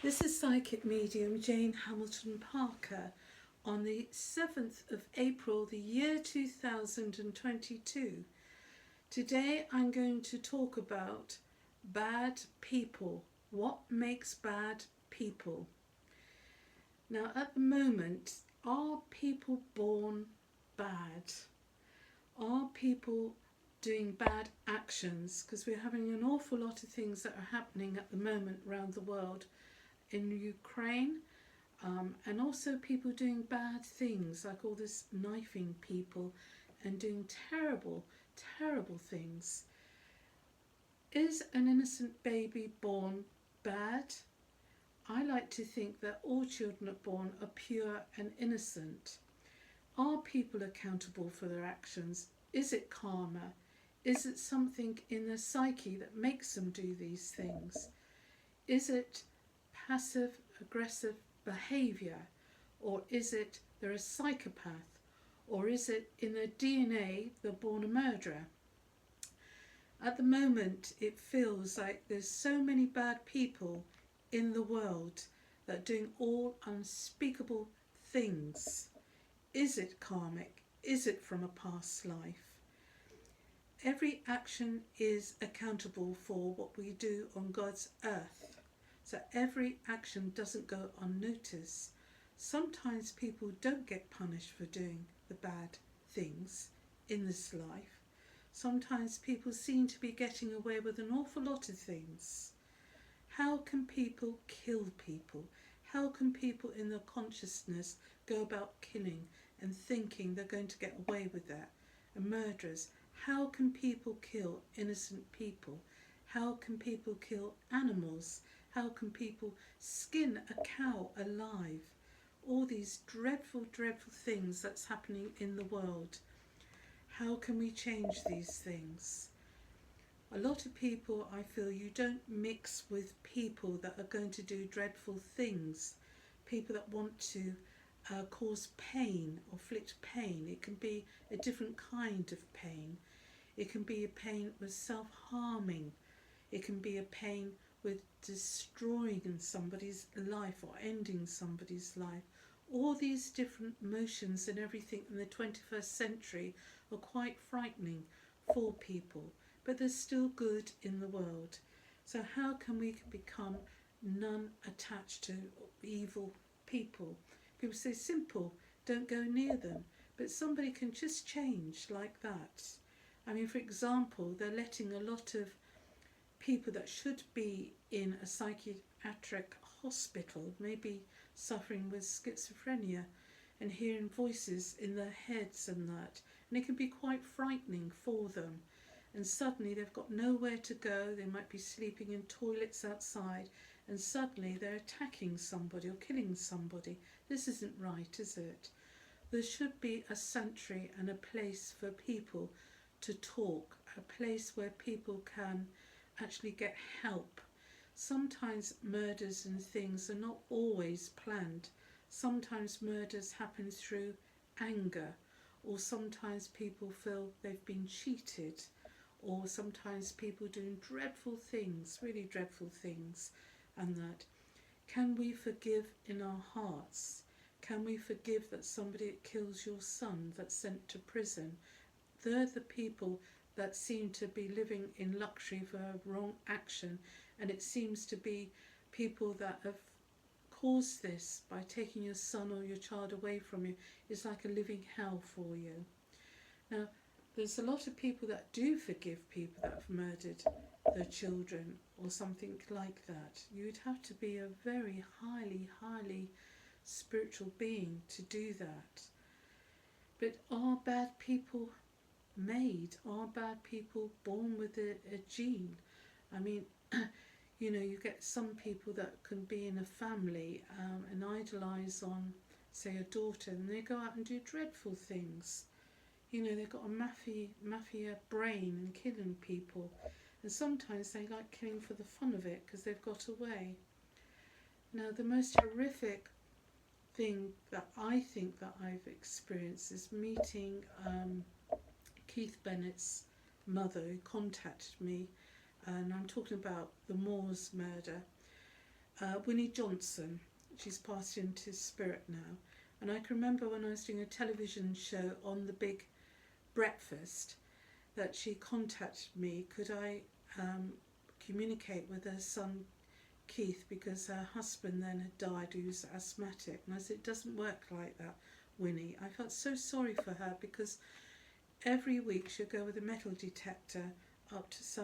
This is psychic medium Jane Hamilton Parker on the 7th of April, the year 2022. Today I'm going to talk about bad people. What makes bad people? Now, at the moment, are people born bad? Are people doing bad actions? Because we're having an awful lot of things that are happening at the moment around the world, in Ukraine, and also people doing bad things, like all this knifing people and doing terrible, terrible things. Is an innocent baby born bad? I like to think that all children are born are pure and innocent. Are people accountable for their actions? Is it karma? Is it something in their psyche that makes them do these things? Is it passive aggressive behaviour, or is it they're a psychopath, or is it in their DNA they're born a murderer? At the moment it feels like there's so many bad people in the world that are doing all unspeakable things. Is it karmic? Is it from a past life? Every action is accountable for what we do on God's earth. So every action doesn't go unnoticed. Sometimes people don't get punished for doing the bad things in this life. Sometimes people seem to be getting away with an awful lot of things. How can people kill people? How can people in their consciousness go about killing and thinking they're going to get away with that? And murderers. How can people kill innocent people? How can people kill animals? How can people skin a cow alive? All these dreadful, dreadful things that's happening in the world. How can we change these things? A lot of people, I feel, you don't mix with people that are going to do dreadful things. People that want to cause pain or inflict pain. It can be a different kind of pain. It can be a pain with self-harming. It can be a pain with destroying somebody's life or ending somebody's life. All these different motions and everything in the 21st century are quite frightening for people, but there's still good in the world. So how can we become non-attached to evil people? People say simple, don't go near them, but somebody can just change like that. I mean, for example, they're letting a lot of people that should be in a psychiatric hospital, maybe suffering with schizophrenia, and hearing voices in their heads and that, and it can be quite frightening for them. And suddenly they've got nowhere to go. They might be sleeping in toilets outside, and suddenly they're attacking somebody or killing somebody. This isn't right, is it? There should be a sanctuary and a place for people to talk, a place where people can actually get help. Sometimes murders and things are not always planned. Sometimes murders happen through anger, or sometimes people feel they've been cheated, or sometimes people doing dreadful things, really dreadful things, and that. Can we forgive in our hearts? Can we forgive that somebody that kills your son, that's sent to prison? They're the people that seem to be living in luxury for a wrong action, and it seems to be people that have caused this by taking your son or your child away from you. Is like a living hell for you. Now, there's a lot of people that do forgive people that have murdered their children or something like that. You'd have to be a very highly, highly spiritual being to do that. But are bad people made? Are bad people born with a gene? I mean, you know, you get some people that can be in a family and idolise on, say, a daughter, and they go out and do dreadful things. You know, they've got a mafia brain and killing people, and sometimes they like killing for the fun of it because they've got away. Now, the most horrific thing that I think that I've experienced is meeting Keith Bennett's mother, who contacted me, and I'm talking about the Moors murder. Winnie Johnson. She's passed into spirit now. And I can remember when I was doing a television show on the Big Breakfast that she contacted me. Could I communicate with her son Keith, because her husband then had died, who's asthmatic. And I said, it doesn't work like that, Winnie. I felt so sorry for her, because every week she'll go with a metal detector up to some